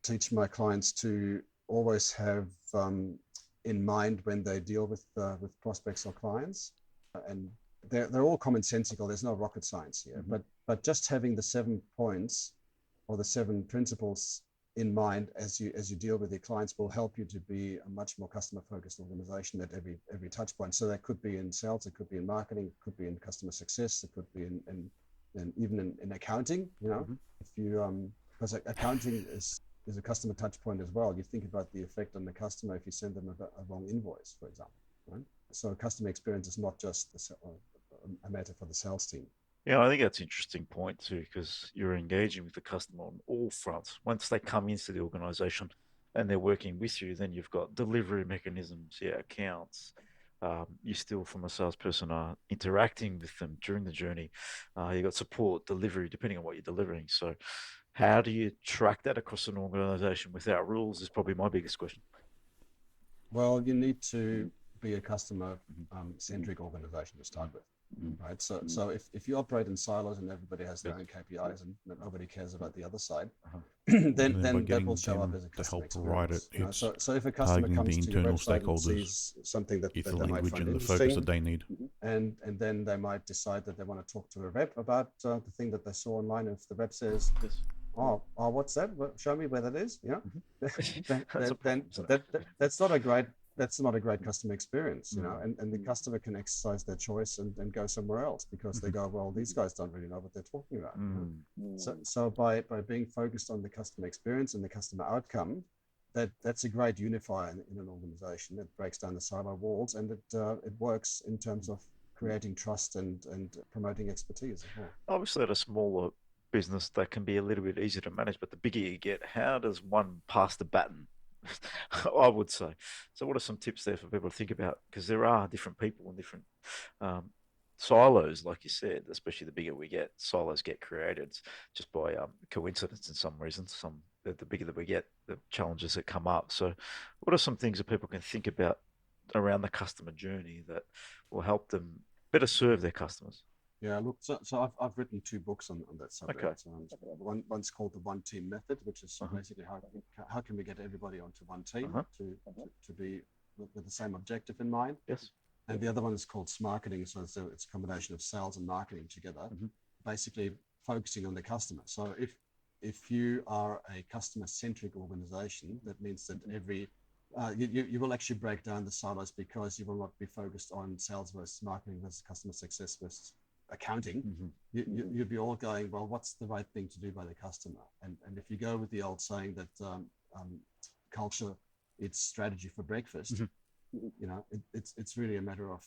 teach my clients to always have in mind when they deal with prospects or clients, and they're all commonsensical. There's no rocket science here, but just having the 7 points or the 7 principles in mind as you deal with your clients will help you to be a much more customer focused organization at every touch point. So that could be in sales, it could be in marketing, it could be in customer success, it could be and even in accounting, if you because accounting is a customer touch point as well. You think about the effect on the customer if you send them a wrong invoice, for example, right? So customer experience is not just a matter for the sales team. Yeah, I think that's an interesting point too, because you're engaging with the customer on all fronts. Once they come into the organization and they're working with you, then you've got delivery mechanisms, accounts. You still, from a salesperson, are interacting with them during the journey. You've got support, delivery, depending on what you're delivering. So how do you track that across an organization without rules is probably my biggest question. Well, you need to be a customer-centric organization to start with. Right. So if you operate in silos and everybody has their own KPIs and nobody cares about the other side, then that will show up as a customer experience. So if a customer comes to your website and sees something that they might find interesting, the focus that they need, and then they might decide that they want to talk to a rep about the thing that they saw online. If the rep says, "Oh, what's that? Show me where that is," then that's not a great that's not a great customer experience, and the customer can exercise their choice and go somewhere else because they go, well, these guys don't really know what they're talking about. So by being focused on the customer experience and the customer outcome, that's a great unifier in an organization. It breaks down the silo walls, and it works in terms of creating trust and promoting expertise as well. Obviously, at a smaller business, that can be a little bit easier to manage, but the bigger you get, how does one pass the baton? I would say. So what are some tips there for people to think about? Because there are different people and different silos, like you said, especially the bigger we get, silos get created just by coincidence in some reasons. The bigger that we get, the challenges that come up. So what are some things that people can think about around the customer journey that will help them better serve their customers? Yeah, look, so I've written 2 books on that subject. Okay. One's called the One Team Method, which is basically how can we get everybody onto one team to be with the same objective in mind. Yes. And the other one is called Smarketing, so it's a combination of sales and marketing together, basically focusing on the customer. So if you are a customer-centric organization, that means that you will actually break down the silos because you will not be focused on sales versus marketing versus customer success versus accounting. You'd be all going, well, what's the right thing to do by the customer? And if you go with the old saying that culture, it's strategy for breakfast, it's really a matter of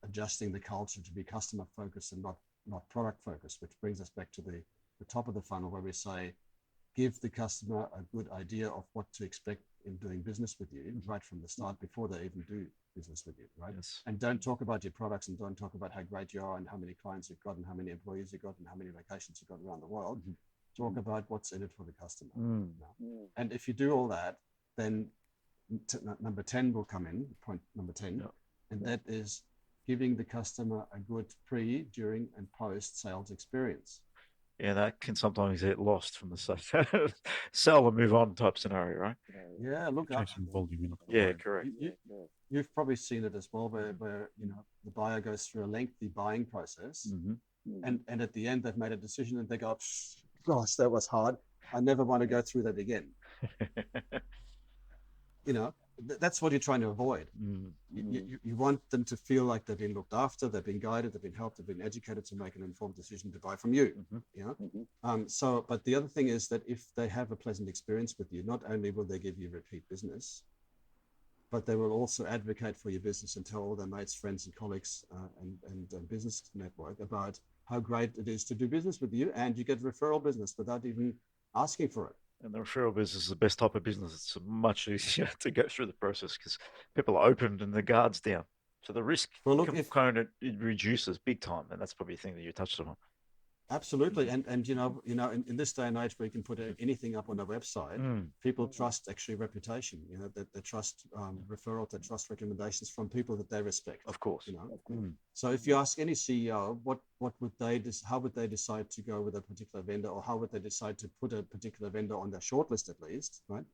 adjusting the culture to be customer focused and not product focused, which brings us back to the top of the funnel where we say, give the customer a good idea of what to expect in doing business with you right from the start before they even do business with you, right? Yes. And don't talk about your products and don't talk about how great you are and how many clients you've got and how many employees you've got and how many locations you've got around the world. Talk about what's in it for the customer. And if you do all that, then number 10 will come in, point number 10, and that is giving the customer a good pre, during, and post sales experience. Yeah, that can sometimes get lost from the sell and move on type scenario, right? Yeah, look, Chasing volume. Yeah, correct. You've probably seen it as well, where the buyer goes through a lengthy buying process, and at the end they've made a decision and they go, gosh, that was hard. I never want to go through that again. That's what you're trying to avoid. You want them to feel like they've been looked after, they've been guided, they've been helped, they've been educated to make an informed decision to buy from you. But the other thing is that if they have a pleasant experience with you, not only will they give you repeat business, but they will also advocate for your business and tell all their mates, friends, and colleagues and business network about how great it is to do business with you, and you get referral business without even asking for it. And the referral business is the best type of business. It's much easier to go through the process because people are open and the guard's down. So the risk component it reduces big time, and that's probably a thing that you touched on. Absolutely, and in this day and age where you can put anything up on a website, people trust actually reputation. That they trust referral, they trust recommendations from people that they respect. Of course. So if you ask any CEO, how would they decide to go with a particular vendor, or how would they decide to put a particular vendor on their shortlist at least, right?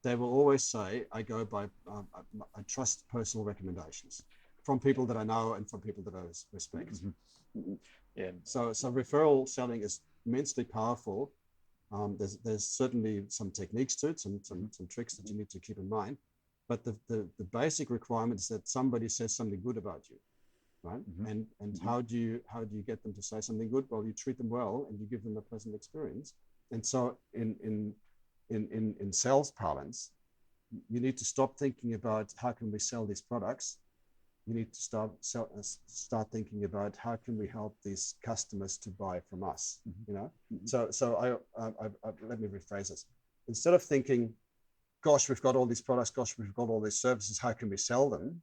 They will always say, I go by I trust personal recommendations from people that I know and from people that I respect. Yeah. So referral selling is immensely powerful. There's certainly some techniques to it, some tricks that you need to keep in mind. But the basic requirement is that somebody says something good about you, right? And how do you get them to say something good? Well, you treat them well and you give them a pleasant experience. And so in sales parlance, you need to stop thinking about how can we sell these products. You need to start thinking about how can we help these customers to buy from us. So let me rephrase this. Instead of thinking, gosh, we've got all these products, gosh, we've got all these services, how can we sell them?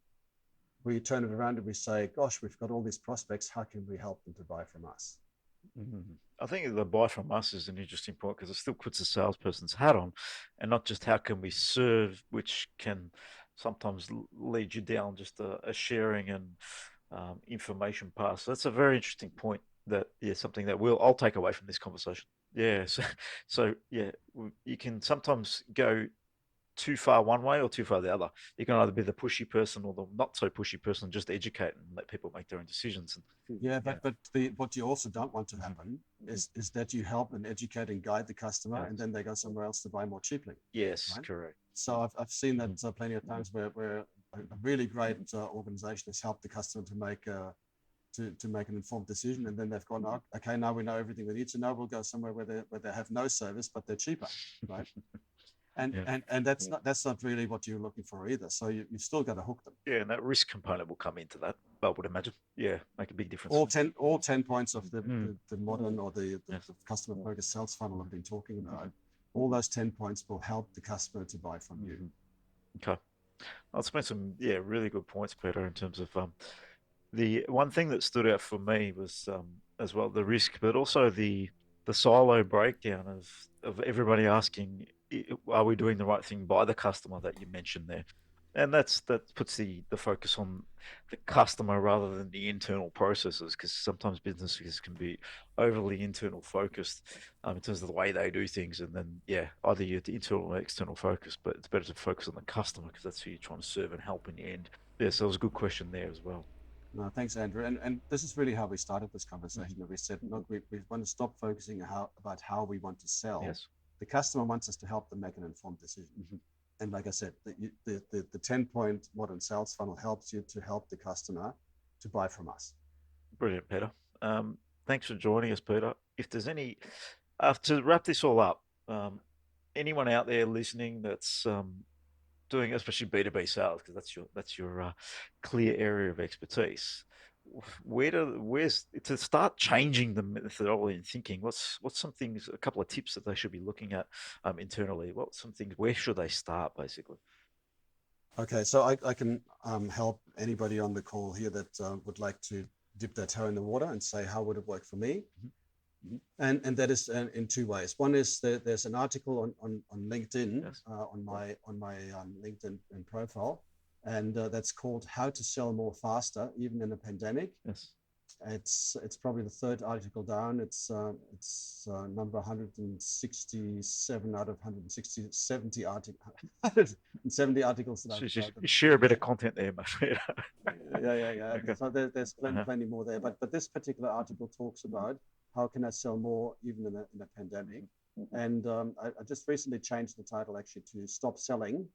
We turn it around and we say, gosh, we've got all these prospects, how can we help them to buy from us? I think the buy from us is an interesting point because it still puts a salesperson's hat on, and not just how can we serve, which can sometimes lead you down just a sharing and information pass. So that's a very interesting point. Something that I'll take away from this conversation. Yeah. So you can sometimes go too far one way or too far the other. You can either be the pushy person or the not so pushy person, just educate and let people make their own decisions. But what you also don't want to happen is that you help and educate and guide the customer, and then they go somewhere else to buy more cheaply. Yes, right? Correct. So I've seen that plenty of times where a really great organization has helped the customer to make an informed decision, and then they've gone, oh, okay, now we know everything we need to know. We'll go somewhere where they have no service, but they're cheaper, right? And that's not really what you're looking for either. So you've still got to hook them. Yeah, and that risk component will come into that, I would imagine. Yeah, make a big difference. All 10 points of the modern or the customer focused sales funnel I've been talking about, all those 10 points will help the customer to buy from you. Okay. That's made some really good points, Peter, in terms of the one thing that stood out for me was as well the risk, but also the silo breakdown of everybody asking, are we doing the right thing by the customer that you mentioned there? And that puts the focus on the customer rather than the internal processes, because sometimes businesses can be overly internal focused in terms of the way they do things, and then either you're internal or external focus, but it's better to focus on the customer because that's who you're trying to serve and help in the end. Yeah, so it was a good question there as well. No, thanks, Andrew. And this is really how we started this conversation. We said, look, we want to stop focusing about how we want to sell. Yes. The customer wants us to help them make an informed decision. And like I said, the 10-point modern sales funnel helps you to help the customer to buy from us. Brilliant, Peter. Thanks for joining us, Peter. If there's any, to wrap this all up, anyone out there listening that's doing especially B2B sales, because that's your clear area of expertise, where's to start changing the methodology and thinking, what's some things, a couple of tips that they should be looking at internally? What some things, where should they start basically? Okay, so I can help anybody on the call here that would like to dip their toe in the water and say, how would it work for me? And that is in two ways. One is there's an article on LinkedIn, on my LinkedIn profile, and that's called "How to Sell More Faster Even in a Pandemic." Yes, it's probably the third article down. It's number 167 out of 170 articles that I've you share a bit of content there, mate. Yeah. Okay. So there's plenty more there, but this particular article talks about how can I sell more even in a pandemic? And I just recently changed the title actually to "Stop Selling.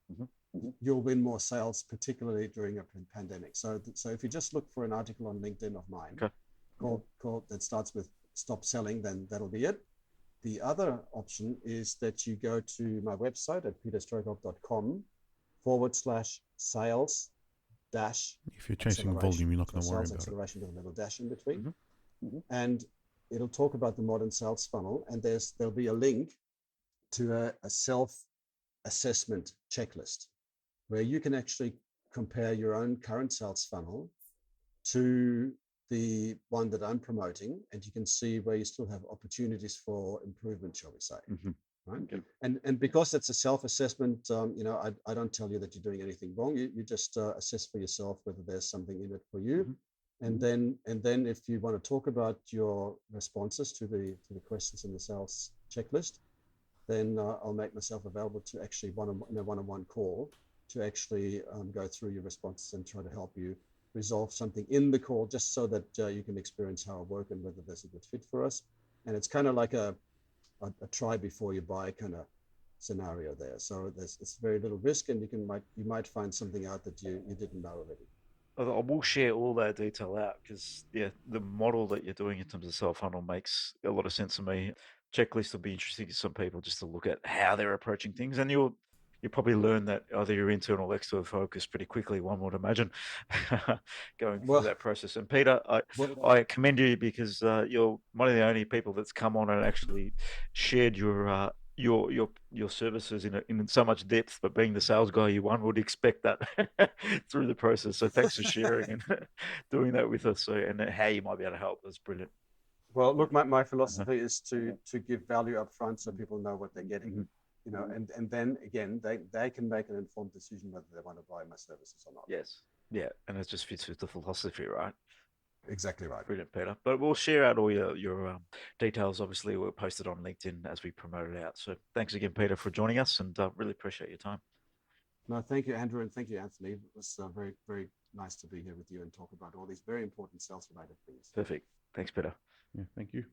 You'll win more sales, particularly during a pandemic." So if you just look for an article on LinkedIn of mine called that starts with "Stop Selling," then that'll be it. The other option is that you go to my website at peterstrohkorb.com/sales dash. If you're chasing volume, you're not going to worry about it. Acceleration with a little dash in between. And it'll talk about the modern sales funnel, and there'll be a link to a self-assessment checklist where you can actually compare your own current sales funnel to the one that I'm promoting, and you can see where you still have opportunities for improvement, shall we say. Right? Okay. And because it's a self-assessment, I don't tell you that you're doing anything wrong. You just assess for yourself whether there's something in it for you. And then if you want to talk about your responses to the questions in the sales checklist, then I'll make myself available to actually one-on-one call to actually go through your responses and try to help you resolve something in the call, just so that you can experience how I work and whether there's a good fit for us. And it's kind of like a try before you buy kind of scenario there. So it's very little risk, and you might find something out that you didn't know already. I will share all that detail out because the model that you're doing in terms of sell funnel makes a lot of sense to me. Checklist will be interesting to some people just to look at how they're approaching things, and you'll probably learn that either you're internal or external focus pretty quickly, one would imagine, going through that process. And Peter, I commend you because you're one of the only people that's come on and actually shared your services in so much depth, but being the sales guy one would expect that through the process. So thanks for sharing and doing that with us. So, and how you might be able to help. That's brilliant. Well, look, my philosophy is to give value up front so people know what they're getting. And then again, they can make an informed decision whether they want to buy my services or not. Yes. Yeah. And it just fits with the philosophy, right? Exactly right. Brilliant, Peter. But we'll share out all your details. Obviously, we'll post it on LinkedIn as we promote it out. So thanks again, Peter, for joining us, and really appreciate your time. No, thank you, Andrew, and thank you, Anthony. It was very, very nice to be here with you and talk about all these very important sales-related things. Perfect. Thanks, Peter. Yeah, thank you.